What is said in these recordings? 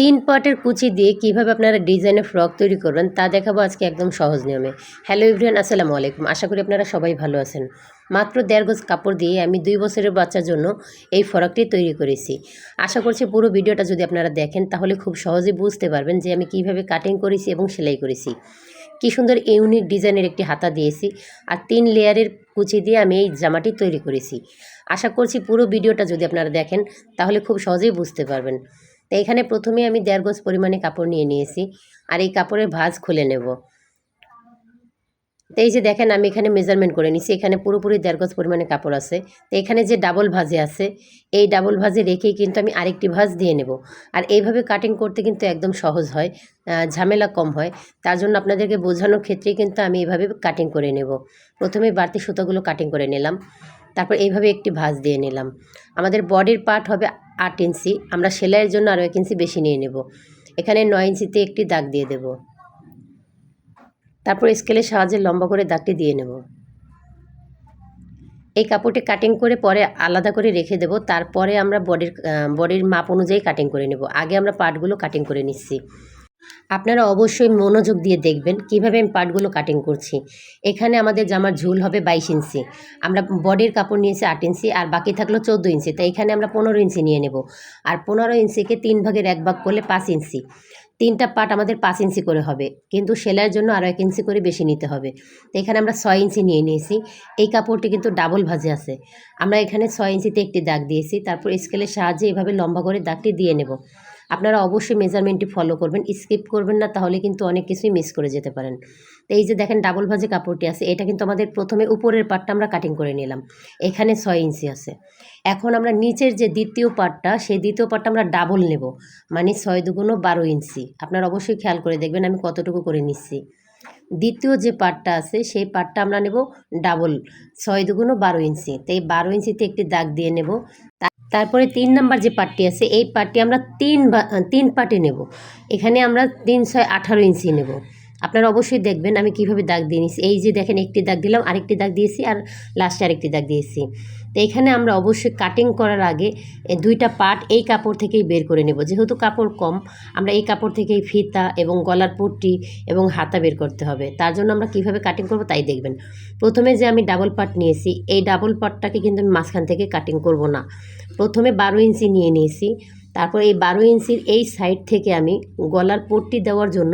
তিন পার্টের কুচি দিয়ে কিভাবে আপনারা ডিজাইনের ফ্রক তৈরি করবেন তা দেখাবো আজকে একদম সহজ নিয়মে। হ্যালো এভরিওয়ান, আসসালামু আলাইকুম। আশা করি আপনারা সবাই ভালো আছেন। মাত্র 1.5 গজ কাপড় দিয়ে আমি 2 বছরের বাচ্চার জন্য এই ফ্রকটি তৈরি করেছি। আশা করছি পুরো ভিডিওটা যদি আপনারা দেখেন তাহলে খুব সহজেই বুঝতে পারবেন যে আমি কিভাবে কাটিং করেছি এবং সেলাই করেছি। কি সুন্দর ইউনিক ডিজাইনের একটি হাতা দিয়েছি আর 3 লেয়ারের কুচি দিয়ে আমি এই জামাটি তৈরি করেছি। আশা করছি পুরো ভিডিওটা যদি আপনারা দেখেন তাহলে খুব সহজেই বুঝতে পারবেন। তো এখানে প্রথমে আমি 1.5 গজ পরিমাণে কাপড় নিয়ে নিয়েছি আর এই কাপড়ের ভাঁজ খুলে নেব। তো এই যে দেখেন আমি এখানে মেজারমেন্ট করে নিছি, এখানে পুরোপুরি 1.5 গজ পরিমাণে কাপড় আছে। তো এখানে যে ডাবল ভাঁজে আছে এই ডাবল ভাঁজে রেখেই কিন্তু আমি আরেকটি ভাঁজ দিয়ে নেব। আর এইভাবে কাটিং করতে কিন্তু একদম সহজ হয়, ঝামেলা কম হয়। তার জন্য আপনাদেরকে বোঝানোর ক্ষেত্রেই কিন্তু আমি এইভাবে কাটিং করে নেব। প্রথমে বাড়তি সুতাগুলো কাটিং করে নিলাম, তারপর এইভাবে একটি ভাঁজ দিয়ে নিলাম। আমাদের বডির পার্ট হবে 8 ইঞ্চি, আমরা সেলাইয়ের জন্য আরও 1 ইঞ্চি বেশি নিয়ে নেব। এখানে 9 ইঞ্চিতে একটি দাগ দিয়ে দেব, তারপর স্কেলের সাহায্যে লম্বা করে দাগটি দিয়ে নেব। এই কাপড়টি কাটিং করে পরে আলাদা করে রেখে দেব, তারপরে আমরা বডির মাপ অনুযায়ী কাটিং করে নেব। আগে আমরা পার্টগুলো কাটিং করে নিচ্ছি। আপনারা অবশ্যই মনোযোগ দিয়ে দেখবেন কিভাবে আমি পার্টগুলো কাটিং করছি। এখানে আমাদের জামার ঝুল হবে 22 ইঞ্চি, আমরা বডির কাপড় নিয়েছি 8 ইঞ্চি আর বাকি থাকলো 14 ইঞ্চি। তাই এখানে আমরা 15 ইঞ্চি নিয়ে নেব। আর 15 ইঞ্চিকে 3 ভাগের 1 ভাগ করলে 5 ইঞ্চি। 3টা পার্ট আমাদের 5 ইঞ্চি করে হবে, কিন্তু সেলাইয়ের জন্য আরও 1 ইঞ্চি করে বেশি নিতে হবে। তো এখানে আমরা 6 ইঞ্চি নিয়ে নিয়েছি। এই কাপড়টি কিন্তু ডাবল ভাঁজে আছে, আমরা এখানে 6 ইঞ্চিতে একটি দাগ দিয়েছি। তারপর স্কেলের সাহায্যে এভাবে লম্বা করে দাগটি দিয়ে নেব। আপনারা অবশ্যই মেজারমেন্টটি ফলো করবেন, স্কিপ করবেন না, তাহলে কিন্তু অনেক কিছুই মিস করে যেতে পারেন। তো এই যে দেখেন ডাবল ভাঁজে কাপড়টি আছে, এটা কিন্তু আমাদের প্রথমে উপরের পার্টটা আমরা কাটিং করে নিলাম। এখানে 6 ইঞ্চি আছে। এখন আমরা নিচের যে দ্বিতীয় পার্টটা, সেই দ্বিতীয় পার্টটা আমরা ডাবল নেব, মানে 6 দুগুণ 12 ইঞ্চি। আপনারা অবশ্যই খেয়াল করে দেখবেন আমি কতটুকু করে নিচ্ছি। দ্বিতীয় যে পার্টটা আছে সেই পার্টটা আমরা নেব ডাবল, 6 দুগুণ 12 ইঞ্চি। তো এই 12 ইঞ্চিতে একটি দাগ দিয়ে নেব। তারপরে 3 নাম্বার যে পার্টটি আছে এই পার্টটি আমরা 3 পার্টে নেব। এখানে আমরা 3 6 18 ইঞ্চি নেব। আপনারা অবশ্যই দেখবেন আমি কিভাবে দাগ দিয়ে নিচ্ছি। এই যে দেখেন একটি দাগ দিলাম, আরেকটি দাগ দিয়েছি আর লাস্টে আরেকটি দাগ দিয়েছি। তো এখানে আমরা অবশ্যই কাটিং করার আগে 2টা পার্ট এই কাপড় থেকেই বের করে নেব। যেহেতু কাপড় কম, আমরা এই কাপড় থেকেই ফিতা এবং গলার পট্টি এবং হাতা বের করতে হবে। তার জন্য আমরা কিভাবে কাটিং করব তাই দেখবেন। প্রথমে যে আমি ডাবল পার্ট নিয়েছি, এই ডাবল পার্টটাকে কিন্তু আমি মাঝখান থেকে কাটিং করব না। প্রথমে 12 ইঞ্চি নিয়ে নিয়েছি, তারপর এই 12 ইঞ্চির এই সাইড থেকে আমি গলার পট্টি দেওয়ার জন্য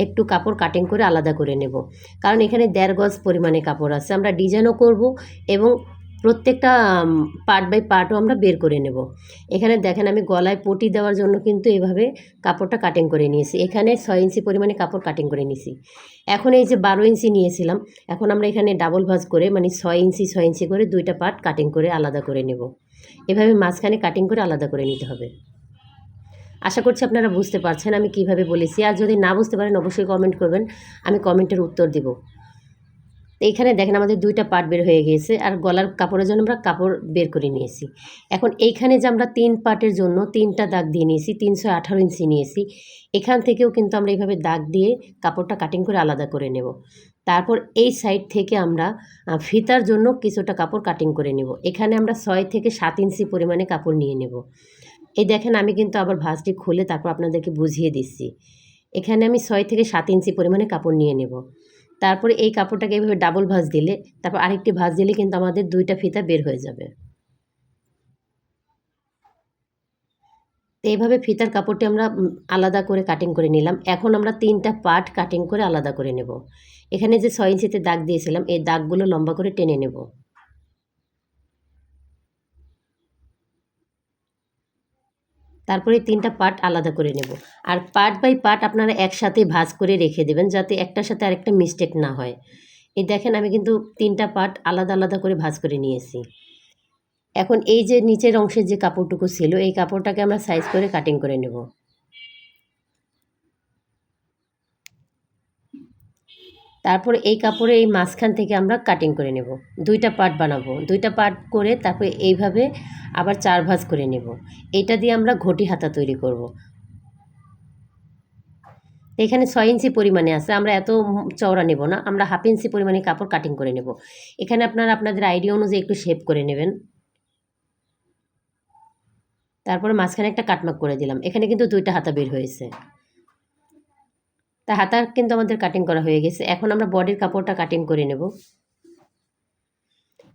একটু কাপড় কাটিং করে আলাদা করে নেব। কারণ এখানে 1.5 গজ পরিমাণে কাপড় আছে, আমরা ডিজাইনও করব এবং প্রত্যেকটা পার্ট বাই পার্টও আমরা বের করে নেব। এখানে দেখেন আমি গলায় পটি দেওয়ার জন্য কিন্তু এভাবে কাপড়টা কাটিং করে নিয়েছি। এখানে 6 ইঞ্চি পরিমাণে কাপড় কাটিং করে নিয়েছি। এখন এই যে 12 ইঞ্চি নিয়েছিলাম, এখন আমরা এখানে ডাবল ভাঁজ করে মানে 6 ইঞ্চি 6 ইঞ্চি করে 2টা পার্ট কাটিং করে আলাদা করে নেব। এভাবে মাঝখানে কাটিং করে আলাদা করে নিতে হবে। আশা করছি আপনারা বুঝতে পারছেন আমি কিভাবে বলেছি। আর যদি না বুঝতে পারেন অবশ্যই কমেন্ট করবেন, আমি কমেন্টের উত্তর দিব। এইখানে দেখেন আমাদের 2টা পার্ট বের হয়ে গিয়েছে আর গলার কাপড়ের জন্য আমরা কাপড় বের করে নিয়েছি। এখন এইখানে যে আমরা 3 পার্টের জন্য 3টা দাগ দিয়ে নিয়েছি, 318 ইঞ্চি নিয়েছি। এখান থেকেও কিন্তু আমরা এইভাবে দাগ দিয়ে কাপড়টা কাটিং করে আলাদা করে নেব। তারপর এই সাইড থেকে আমরা ফিতার জন্য কিছুটা কাপড় কাটিং করে নেব। এখানে আমরা 6 থেকে 7 ইঞ্চি পরিমাণে কাপড় নিয়ে নেব। এই দেখেন আমি কিন্তু আবার ভাঁজটি খুলে তারপর আপনাদেরকে বুঝিয়ে দিচ্ছি। এখানে আমি 6 থেকে 7 ইঞ্চি পরিমাণে কাপড় নিয়ে নেব। তারপরে এই কাপড়টাকে এভাবে ডাবল ভাঁজ দিলে, তারপর আরেকটি ভাঁজ দিলে কিন্তু আমাদের 2টা ফিতা বের হয়ে যাবে। তো এইভাবে ফিতার কাপড়টি আমরা আলাদা করে কাটিং করে নিলাম। এখন আমরা 3টা পার্ট কাটিং করে আলাদা করে নেব। এখানে যে 6 ইঞ্চিতে দাগ দিয়েছিলাম এই দাগগুলো লম্বা করে টেনে নেব। তারপরে 3টা পার্ট আলাদা করে নেব। আর পার্ট বাই পার্ট আপনারা একসাথে ভাঁজ করে রেখে দেবেন যাতে একটার সাথে আরেকটা মিস্টেক না হয়। এই দেখেন আমি কিন্তু 3টা পার্ট আলাদা আলাদা করে ভাঁজ করে নিয়েছি। এখন এই যে নিচের অংশের যে কাপড়টুকু ছিল এই কাপড়টাকে আমরা সাইজ করে কাটিং করে নেব। তারপরে এই কাপড়ে এই মাঝখান থেকে আমরা কাটিং করে নেব। 2টা পার্ট বানাবো, 2টা পার্ট করে তারপরে এইভাবে আবার 4 ভাঁজ করে নেব। এইটা দিয়ে আমরা ঘটি হাতা তৈরি করব। এখানে 6 ইঞ্চি পরিমাণে আছে, আমরা এত চওড়া নেব না, আমরা হাফ ইঞ্চি পরিমাণে কাপড় কাটিং করে নেব। এখানে আপনারা আপনাদের আইডিয়া অনুযায়ী একটু শেপ করে নেবেন। তারপরে মাঝখানে একটা কাটমার্ক করে দিলাম। এখানে কিন্তু 2টা হাতা বের হয়েছে। তা হাতা কিন্তু আমাদের কাটিং করা হয়ে গেছে। এখন আমরা বডির কাপড়টা কাটিং করে নেব।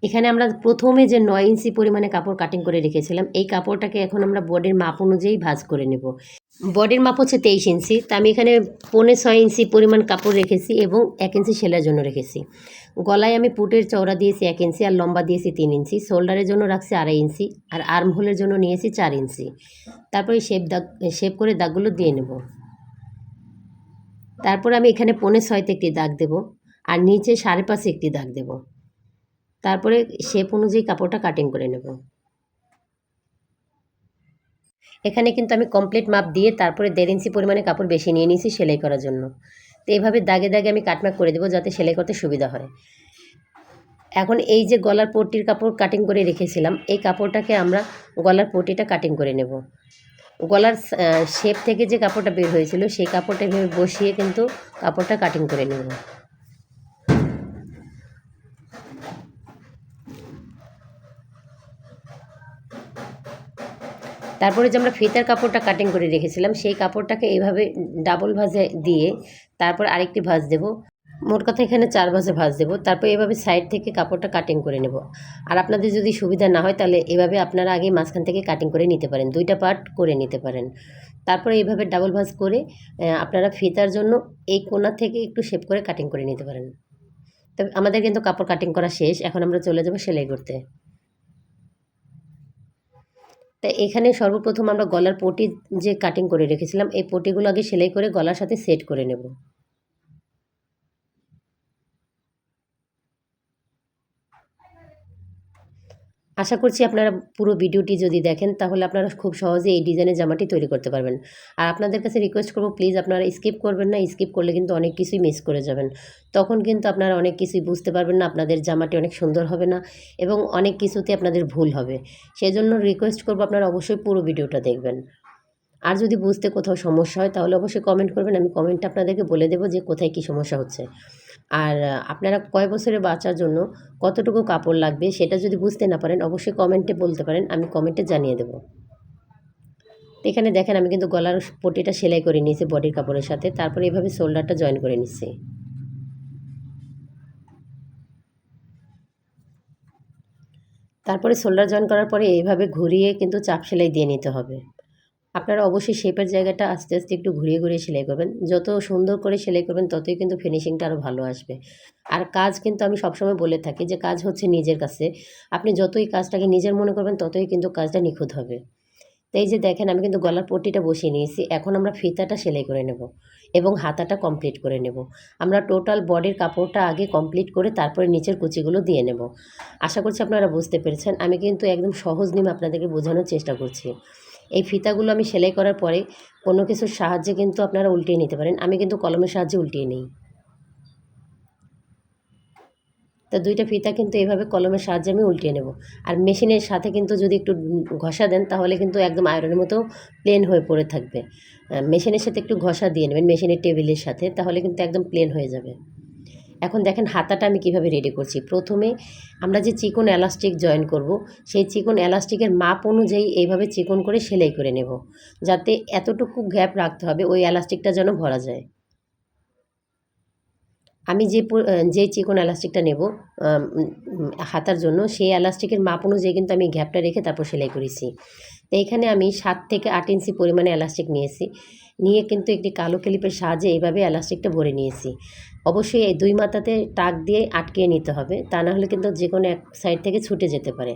এখানে আমরা প্রথমে যে 9 ইঞ্চি পরিমাণে কাপড় কাটিং করে রেখেছিলাম, এই কাপড়টাকে এখন আমরা বডির মাপ অনুযায়ী ভাঁজ করে নেব। বডির মাপ হচ্ছে 23 ইঞ্চি, তা আমি এখানে 6.25 ইঞ্চি পরিমাণ কাপড় রেখেছি এবং 1 ইঞ্চি সেলাইয়ের জন্য রেখেছি। গলায় আমি পুটের চওড়া দিয়েছি 1 ইঞ্চি আর লম্বা দিয়েছি 3 ইঞ্চি, শোল্ডারের জন্য রাখছি 2.5 ইঞ্চি আর আর্ম হোলের জন্য নিয়েছি 4 ইঞ্চি। তারপরে শেপ করে দাগগুলো দিয়ে নেব। তারপর আমি এখানে 5.5তে একটি দাগ দেব আর নিচে 5.5 একটি দাগ দেব। তারপরে শেপ অনুযায়ী কাপড়টা কাটিং করে নেব। এখানে কিন্তু আমি কমপ্লিট মাপ দিয়ে তারপরে 1.5 ইঞ্চি পরিমাণে কাপড় বেশি নিয়ে নিয়েছি সেলাই করার জন্য। তো এইভাবে দাগে দাগে আমি কাটমার্ক করে দেবো যাতে সেলাই করতে সুবিধা হয়। এখন এই যে গলার পট্টির কাপড় কাটিং করে রেখেছিলাম, এই কাপড়টাকে আমরা গলার পট্টিটা কাটিং করে নেব। গলার শেপ থেকে যে কাপড়টা বের হয়েছিল সেই কাপড়টা এভাবে বসিয়ে কিন্তু কাপড়টা কাটিং করে নেব। তারপরে যে আমরা ফিতার কাপড়টা কাটিং করে রেখেছিলাম সেই কাপড়টাকে এইভাবে ডাবল ভাঁজে দিয়ে তারপর আরেকটি ভাঁজ দেব। মোট কথা এখানে 4 ভাঁজে ভাঁজ দেব। তারপর এভাবে সাইড থেকে কাপড়টা কাটিং করে নেব। আর আপনাদের যদি সুবিধা না হয় তাহলে এভাবে আপনারা আগে মাঝখান থেকে কাটিং করে নিতে পারেন, 2টা পার্ট করে নিতে পারেন। তারপরে এইভাবে ডাবল ভাঁজ করে আপনারা ফিতার জন্য এই কোণা থেকে একটু শেপ করে কাটিং করে নিতে পারেন। তবে আমাদের কিন্তু কাপড় কাটিং করা শেষ, এখন আমরা চলে যাব সেলাই করতে। তা এখানে সর্বপ্রথম আমরা গলার পটি যে কাটিং করে রেখেছিলাম এই পটিগুলো আগে সেলাই করে গলার সাথে সেট করে নেব। আশা করছি আপনারা পুরো ভিডিওটি যদি দেখেন তাহলে আপনারা খুব সহজে এই ডিজাইনের জামাটি তৈরি করতে পারবেন। আর আপনাদের কাছে রিকোয়েস্ট করব প্লিজ আপনারা স্কিপ করবেন না, স্কিপ করলে কিন্তু অনেক কিছুই মিস করে যাবেন। তখন কিন্তু আপনারা অনেক কিছুই বুঝতে পারবেন না, আপনাদের জামাটি অনেক সুন্দর হবে না এবং অনেক কিছুতে আপনাদের ভুল হবে। সেজন্য রিকোয়েস্ট করব আপনারা অবশ্যই পুরো ভিডিওটা দেখবেন। আর যদি বুঝতে কোথাও সমস্যা হয় তাহলে অবশ্যই কমেন্ট করবেন, আমি কমেন্টে আপনাদেরকে বলে দেবো যে কোথায় কী সমস্যা হচ্ছে। আর আপনারা কয় বছরের বাচ্চার জন্য কতটুকু কাপড় লাগবে সেটা যদি বুঝতে না পারেন অবশ্যই কমেন্টে বলতে পারেন, আমি কমেন্টে জানিয়ে দেবো। এখানে দেখেন আমি কিন্তু গলার পটিটা সেলাই করে নিয়েছি বডির কাপড়ের সাথে, তারপরে এভাবে শোল্ডারটা জয়েন করে নিচ্ছি। তারপরে শোল্ডার জয়েন করার পরে এইভাবে ঘুরিয়ে কিন্তু চাপ সেলাই দিয়ে নিতে হবে। আপনারা অবশ্যই শেপের জায়গাটা আস্তে আস্তে একটু ঘুরিয়ে ঘুরিয়ে সেলাই করবেন। যত সুন্দর করে সেলাই করবেন ততই কিন্তু ফিনিশিংটা আরও ভালো আসবে। আর কাজ কিন্তু আমি সবসময় বলে থাকি যে কাজ হচ্ছে নিজের কাছে। আপনি যতই কাজটাকে নিজের মনে করবেন ততই কিন্তু কাজটা নিখুঁত হবে। তো এই যে দেখেন আমি কিন্তু গলার পট্টিটা বসিয়ে নিয়েছি। এখন আমরা ফিতাটা সেলাই করে নেব এবং হাতাটা কমপ্লিট করে নেব। আমরা টোটাল বডির কাপড়টা আগে কমপ্লিট করে তারপরে নিচের কুচিগুলো দিয়ে নেব। আশা করছি আপনারা বুঝতে পেরেছেন। আমি কিন্তু একদম সহজ নিয়মে আপনাদেরকে বোঝানোর চেষ্টা করছি। এই ফিতাগুলো আমি সেলাই করার পরে কোনো কিছুর সাহায্যে কিন্তু আপনারা উল্টিয়ে নিতে পারেন। আমি কিন্তু কলমের সাহায্যে উল্টিয়ে নিই। তো 2টা ফিতা কিন্তু এভাবে কলমের সাহায্যে আমি উল্টিয়ে নেব। আর মেশিনের সাথে কিন্তু যদি একটু ঘষা দেন তাহলে কিন্তু একদম আয়রনের মতো প্লেন হয়ে পড়ে থাকবে। মেশিনের সাথে একটু ঘষা দিয়ে নেবেন মেশিনের টেবিলের সাথে, তাহলে কিন্তু একদম প্লেন হয়ে যাবে। এখন দেখেন হাতাটা আমি কিভাবে রেডি করছি। প্রথমে আমরা যে চিকন এলাস্টিক জয়েন করব সেই চিকন এলাস্টিকের মাপ অনুযায়ী এইভাবে চিকন করে সেলাই করে নেব, যাতে এতটুকু গ্যাপ রাখতে হবে ওই এলাস্টিকটা যেন ভরা যায়। আমি যে চিকন এলাস্টিকটা নেব হাতার জন্য সেই এলাস্টিকের মাপ অনুযায়ী কিন্তু আমি গ্যাপটা রেখে তারপর সেলাই করেছি। তো এইখানে আমি 7 থেকে 8 ইঞ্চি পরিমাণে এলাস্টিক নিয়েছি, নিয়ে কিন্তু একটি কালো ক্লিপের সাহায্যে এইভাবে এলাস্টিকটা ভরে নিয়েছি। অবশ্যই এই 2 মাথাতে টাক দিয়ে আটকিয়ে নিতে হবে, তা না হলে কিন্তু যে কোনো এক সাইড থেকে ছুটে যেতে পারে।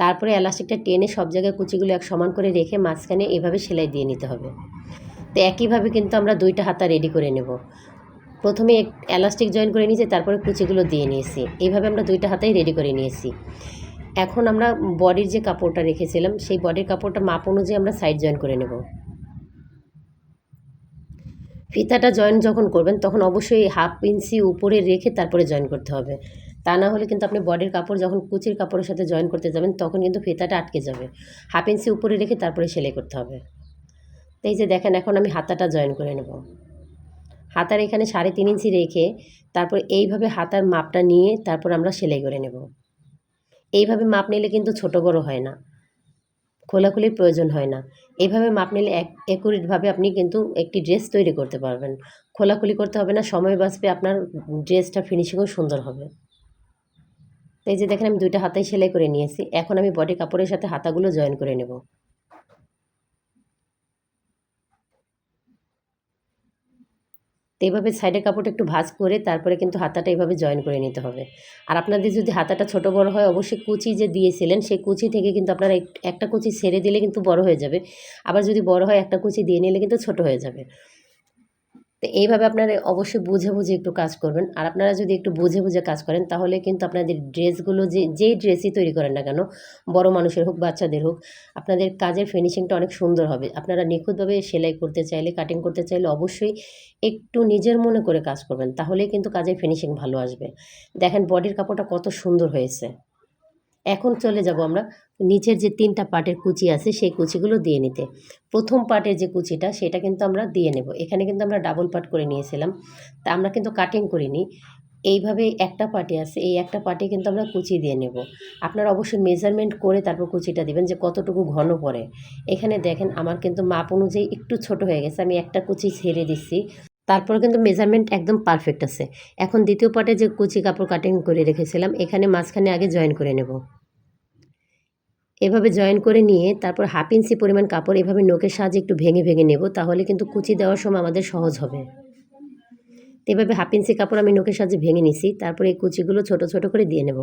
তারপরে এলাস্টিকটা টেনে সব জায়গায় কুচিগুলো এক সমান করে রেখে মাঝখানে এভাবে সেলাই দিয়ে নিতে হবে। তো একইভাবে কিন্তু আমরা 2টা হাতা রেডি করে নেব। প্রথমে এলাস্টিক জয়েন করে নিয়েছি, তারপরে কুচিগুলো দিয়ে নিয়েছি। এইভাবে আমরা 2টা হাতাই রেডি করে নিয়েছি। এখন আমরা বডির যে কাপড়টা রেখেছিলাম সেই বডির কাপড়টা মাপ অনুযায়ী আমরা সাইড জয়েন করে নেব। ফিতাটা জয়েন যখন করবেন তখন অবশ্যই 1/2 ইঞ্চি উপরে রেখে তারপরে জয়েন করতে হবে, তা না হলে কিন্তু আপনি বডির কাপড় যখন কুচির কাপড়ের সাথে জয়েন করতে যাবেন তখন কিন্তু ফিতাটা আটকে যাবে। 1/2 ইঞ্চি উপরে রেখে তারপরে সেলাই করতে হবে। তো এই যে দেখেন এখন আমি হাতাটা জয়েন করে নেব। হাতার এখানে 3.5 ইঞ্চি রেখে তারপর এইভাবে হাতার মাপটা নিয়ে তারপর আমরা সেলাই করে নেব। এইভাবে মাপ নিলে কিন্তু ছোট বড় হয় না। খোলাখুলির প্রয়োজন হয় না। এইভাবে মাপ নিলে একুরেটভাবে আপনি কিন্তু একটি ড্রেস তৈরি করতে পারবেন। খোলাখুলি করতে হবে না, সময় বাঁচবে, আপনার ড্রেসটা ফিনিশিংও সুন্দর হবে। তো এই যে দেখেন আমি 2টা হাতাই সেলাই করে নিয়েছি। এখন আমি বডি কাপড়ের সাথে হাতাগুলো জয়েন করে নেব। তো এইভাবে সাইডের কাপড়টা একটু ভাঁজ করে তারপরে কিন্তু হাতাটা এভাবে জয়েন করে নিতে হবে। আর আপনাদের যদি হাতাটা ছোট বড় হয়, অবশ্যই কুচি যে দিয়েছিলেন সেই কুচি থেকে কিন্তু আপনারা একটা কুচি ছেড়ে দিলে কিন্তু বড় হয়ে যাবে। আবার যদি বড় হয় একটা কুচি দিয়ে নিলে কিন্তু ছোট হয়ে যাবে। তো এইভাবে আপনারা অবশ্যই বুঝে বুঝে একটু কাজ করবেন। আর আপনারা যদি একটু বুঝে বুঝে কাজ করেন তাহলে কিন্তু আপনাদের ড্রেসগুলো যেই ড্রেসই তৈরি করেন না কেন, বড় মানুষের হোক বাচ্চাদের হোক, আপনাদের কাজের ফিনিশিংটা অনেক সুন্দর হবে। আপনারা নিখুঁতভাবে সেলাই করতে চাইলে, কাটিং করতে চাইলে অবশ্যই একটু নিজের মনে করে কাজ করবেন, তাহলেই কিন্তু কাজের ফিনিশিং ভালো আসবে। দেখেন বডির কাপড়টা কত সুন্দর হয়েছে। এখন চলে যাব আমরা নিচের যে 3টা পার্টের কুচি আছে সেই কুচিগুলো দিয়ে নিতে। প্রথম পার্টের যে কুচিটা সেটা কিন্তু আমরা দিয়ে নেব। এখানে কিন্তু আমরা ডাবল পার্ট করে নিয়েছিলাম। তা আমরা কিন্তু কাটিং করিনি। এইভাবে একটা পার্টে আছে, এই একটা পার্টে কিন্তু আমরা কুচি দিয়ে নেব। আপনারা অবশ্যই মেজারমেন্ট করে তারপর কুচিটা দিবেন যে কতটুকু ঘন পড়ে। এখানে দেখেন আমার কিন্তু মাপ অনুযায়ী একটু ছোট হয়ে গেছে। আমি একটা কুচি ছেড়ে দিচ্ছি। তারপরে কিন্তু মেজারমেন্ট একদম পারফেক্ট আছে। এখন দ্বিতীয় পার্টে যে কুচি কাপড় কাটিং করে রেখেছিলাম এখানে মাঝখানে আগে জয়েন করে নেব। এভাবে জয়েন করে নিয়ে তারপর 1/2 ইঞ্চি পরিমাণ কাপড় এভাবে নখের সাহায্যে একটু ভেঙে ভেঙে নেব, তাহলে কিন্তু কুচি দেওয়ার সময় আমাদের সহজ হবে। তো এভাবে 1/2 ইঞ্চি কাপড় আমি নখের সাহায্যে ভেঙে নিছি। তারপরে এই কুচিগুলো ছোট ছোট করে দিয়ে নেব।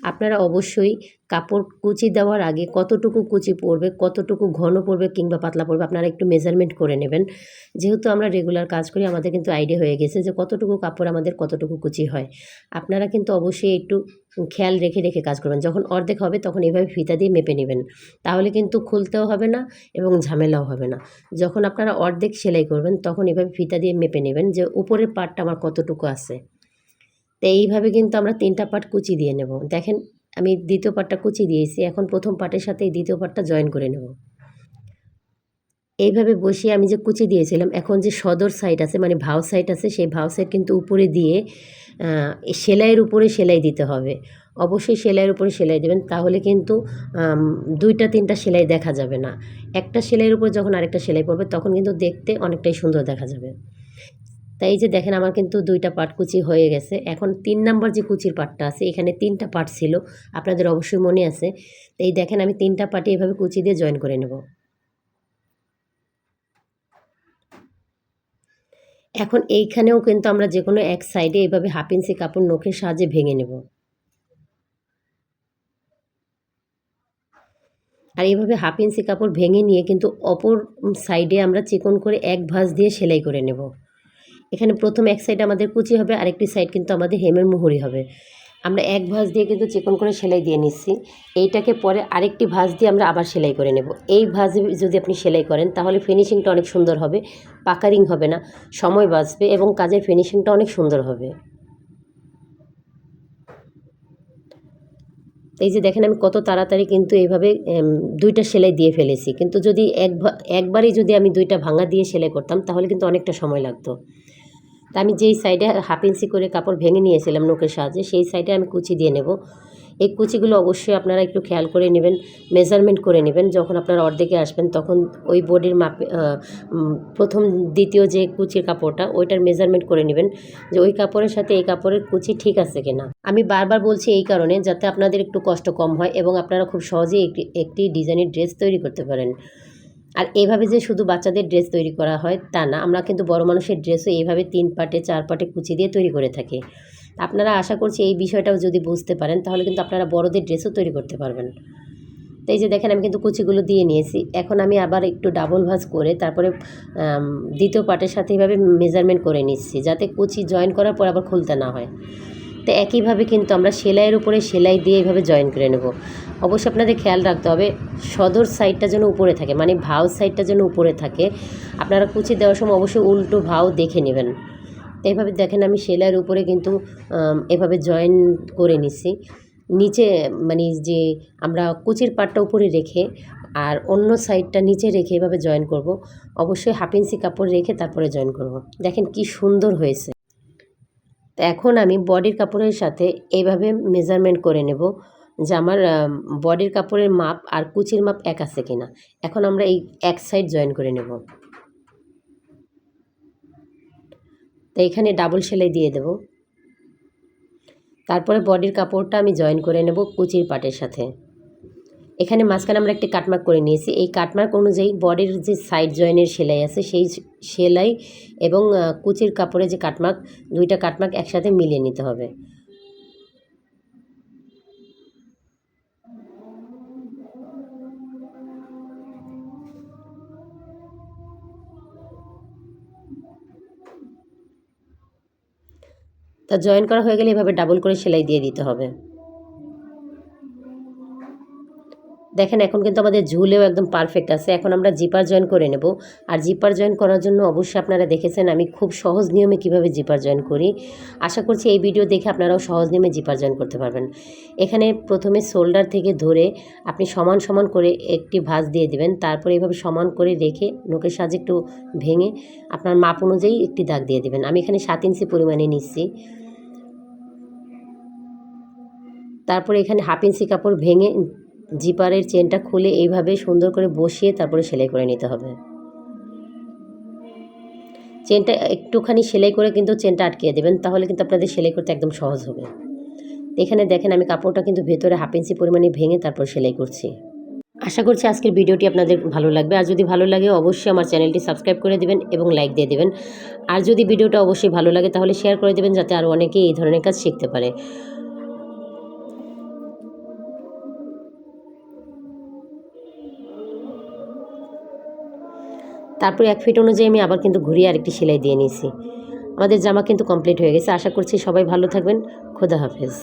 আপনারা অবশ্যই কাপড় কুচি দেওয়ার আগে কতটুকু কুচি পড়বে, কতটুকু ঘন পড়বে কিংবা পাতলা পড়বে আপনারা একটু মেজারমেন্ট করে নেবেন। যেহেতু আমরা রেগুলার কাজ করি আমাদের কিন্তু আইডিয়া হয়ে গেছে যে কতটুকু কাপড় আমাদের কতটুকু কুচি হয়। আপনারা কিন্তু অবশ্যই একটু খেয়াল রেখে রেখে কাজ করবেন। যখন অর্ধেক হবে তখন এভাবে ফিতা দিয়ে মেপে নেবেন। তাহলে কিন্তু খুলতেও হবে না এবং ঝামেলাও হবে না। যখন আপনারা অর্ধেক সেলাই করবেন তখন এভাবে ফিতা দিয়ে মেপে নেবেন যে উপরের পার্টটা আমার কতটুকু আছে। তো এইভাবে কিন্তু আমরা 3টা পার্ট কুচি দিয়ে নেব। দেখেন আমি দ্বিতীয় পার্টটা কুচি দিয়েছি। এখন প্রথম পার্টের সাথে এই দ্বিতীয় পার্টটা জয়েন করে নেব। এইভাবে বসিয়ে আমি যে কুচি দিয়েছিলাম এখন যে সদর সাইড আছে মানে ভাও সাইড আছে সেই ভাও সাইড কিন্তু উপরে দিয়ে সেলাইয়ের উপরে সেলাই দিতে হবে। অবশ্যই সেলাইয়ের উপরে সেলাই দেবেন, তাহলে কিন্তু 2টা 3টা সেলাই দেখা যাবে না। একটা সেলাইয়ের উপর যখন আরেকটা সেলাই পড়বে তখন কিন্তু দেখতে অনেকটাই সুন্দর দেখা যাবে। তাই এই যে দেখেন আমার কিন্তু 2টা পার্ট কুচি হয়ে গেছে। এখন 3 নাম্বার যে কুচির পার্টটা আছে এখানে 3টা পার্ট ছিল, আপনাদের অবশ্যই মনে আছে। তো এই দেখেন আমি 3টা পার্টে এভাবে কুচি দিয়ে জয়েন করে নেব। এখন এইখানেও কিন্তু আমরা যেকোনো এক সাইডে এভাবে 1/2 ইঞ্চি কাপড় নখের সাহায্যে ভেঙে নেব। আর এইভাবে 1/2 ইঞ্চি কাপড় ভেঙে নিয়ে কিন্তু অপর সাইডে আমরা চিকন করে এক ভাঁজ দিয়ে সেলাই করে নেব। এখানে প্রথম এক সাইড আমাদের কুচি হবে, আরেকটি সাইড কিন্তু আমাদের হেমের মুহুরি হবে। আমরা এক ভাঁজ দিয়ে কিন্তু চিকন করে সেলাই দিয়ে নিচ্ছি। এইটাকে পরে আরেকটি ভাঁজ দিয়ে আমরা আবার সেলাই করে নেব। এই ভাঁজে যদি আপনি সেলাই করেন তাহলে ফিনিশিংটা অনেক সুন্দর হবে, পাকারিং হবে না, সময় বাঁচবে এবং কাজের ফিনিশিংটা অনেক সুন্দর হবে। এই যে দেখেন আমি কত তাড়াতাড়ি কিন্তু এইভাবে 2টা সেলাই দিয়ে ফেলেছি। কিন্তু যদি একবারই যদি আমি 2টা ভাঙা দিয়ে সেলাই করতাম তাহলে কিন্তু অনেকটা সময় লাগতো। তা আমি যেই সাইডে 1/2 ইঞ্চি করে কাপড় ভেঙে নিয়েছিলাম নখের সাহায্যে সেই সাইডে আমি কুচি দিয়ে নেব। এই কুচিগুলো অবশ্যই আপনারা একটু খেয়াল করে নেবেন, মেজারমেন্ট করে নেবেন। যখন আপনারা অর্ধেকে আসবেন তখন ওই বডির মাপে প্রথম দ্বিতীয় যে কুচির কাপড়টা ওইটার মেজারমেন্ট করে নেবেন যে ওই কাপড়ের সাথে এই কাপড়ের কুচি ঠিক আছে কিনা। আমি বারবার বলছি এই কারণে যাতে আপনাদের একটু কষ্ট কম হয় এবং আপনারা খুব সহজেই একটি ডিজাইনের ড্রেস তৈরি করতে পারেন। আর এভাবে যে শুধু বাচ্চাদের ড্রেস তৈরি করা হয় তা না, আমরা কিন্তু বড় মানুষের ড্রেসও এইভাবে 3 পার্টে 4 পার্টে কুচি দিয়ে তৈরি করে থাকি। আপনারা আশা করছি এই বিষয়টাও যদি বুঝতে পারেন তাহলে কিন্তু আপনারা বড়দের ড্রেসও তৈরি করতে পারবেন। তো এই যে দেখেন আমি কিন্তু কুচিগুলো দিয়ে নিয়েছি। এখন আমি আবার একটু ডাবল ভাঁজ করে তারপরে দ্বিতীয় পার্টের সাথে এভাবে মেজারমেন্ট করে নিচ্ছি যাতে কুচি জয়েন করার পর আবার খুলতে না হয়। তো একইভাবে কিন্তু আমরা সেলাইয়ের উপরে সেলাই দিয়ে এভাবে জয়েন করে নেব। অবশ্যই আপনাদের খেয়াল রাখতে হবে সদর সাইডটা যেন উপরে থাকে, মানে ভাও সাইডটা যেন উপরে থাকে। আপনারা কুচি দেওয়ার সময় অবশ্যই উল্টো ভাও দেখে নেবেন। তো এইভাবে দেখেন আমি সেলাইয়ের উপরে কিন্তু এভাবে জয়েন করে নিচ্ছি। নিচে মানে যে আমরা কুচির পাটটা উপরে রেখে আর অন্য সাইডটা নিচে রেখে এভাবে জয়েন করব। অবশ্যই 1/2 ইঞ্চি কাপড় রেখে তারপরে জয়েন করব। দেখেন কি সুন্দর হয়েছে। তো এখন আমি বডির কাপড়ের সাথে এইভাবে মেজারমেন্ট করে নেব। যে আমার বডির কাপড়ের মাপ আর কুচির মাপ এক আছে কিনা। এখন আমরা এই এক সাইড জয়েন করে নেব। তো এখানে ডাবল সেলাই দিয়ে দেব। তারপরে বডির কাপড়টা আমি জয়েন করে নেব কুচির পাটের সাথে। এখানে মাঝখানে আমরা একটি কাটমার্ক করে নিয়েছি। এই কাটমার্ক অনুযায়ী বডির যে সাইড জয়েনের সেলাই আছে সেই সেলাই এবং কুচির কাপড়ে যে কাটমার্ক, দুইটা কাটমার্ক একসাথে মিলিয়ে নিতে হবে। তা জয়েন করা হয়ে গেলে এভাবে ডাবল করে সেলাই দিয়ে দিতে হবে। দেখেন এখন কিন্তু আমাদের ঝুলেও একদম পারফেক্ট আছে। এখন আমরা জিপার জয়েন করে নেব। আর জিপার জয়েন করার জন্য অবশ্যই আপনারা দেখেছেন আমি খুব সহজ নিয়মে কিভাবে জিপার জয়েন করি। আশা করছি এই ভিডিও দেখে আপনারাও সহজ নিয়মে জিপার জয়েন করতে পারবেন। এখানে প্রথমে শোল্ডার থেকে ধরে আপনি সমান সমান করে একটি ভাঁজ দিয়ে দিবেন। তারপরে এইভাবে সমান করে রেখে নখের সাহায্যে একটু ভেঙে আপনার মাপ অনুযায়ী একটি দাগ দিয়ে দিবেন। আমি এখানে 7 ইঞ্চি পরিমাণে নিচ্ছি। তারপরে এখানে হাফ ইঞ্চি কাপড় ভেঙে জিপারের চেনটা খুলে এইভাবে সুন্দর করে বসিয়ে তারপরে সেলাই করে নিতে হবে। চেনটা একটুখানি সেলাই করে কিন্তু চেনটা আটকিয়ে দেবেন, তাহলে কিন্তু আপনাদের সেলাই করতে একদম সহজ হবে। এখানে দেখেন আমি কাপড়টা কিন্তু ভেতরে হাফ ইঞ্চি পরিমাণে ভেঙে তারপর সেলাই করছি। আশা করছি আজকের ভিডিওটি আপনাদের ভালো লাগবে। আর যদি ভালো লাগে অবশ্যই আমার চ্যানেলটি সাবস্ক্রাইব করে দেবেন এবং লাইক দিয়ে দেবেন। আর যদি ভিডিওটা অবশ্যই ভালো লাগে তাহলে শেয়ার করে দেবেন, যাতে আরও অনেকেই এই ধরনের কাজ শিখতে পারে। তারপরে 1 ফিট অনুযায়ী আমি আবার কিন্তু ঘুরিয়ে আরেকটি সেলাই দিয়ে নিয়েছি। আমাদের জামা কিন্তু কমপ্লিট হয়ে গেছে। আশা করছি সবাই ভালো থাকবেন। খোদা হাফেজ।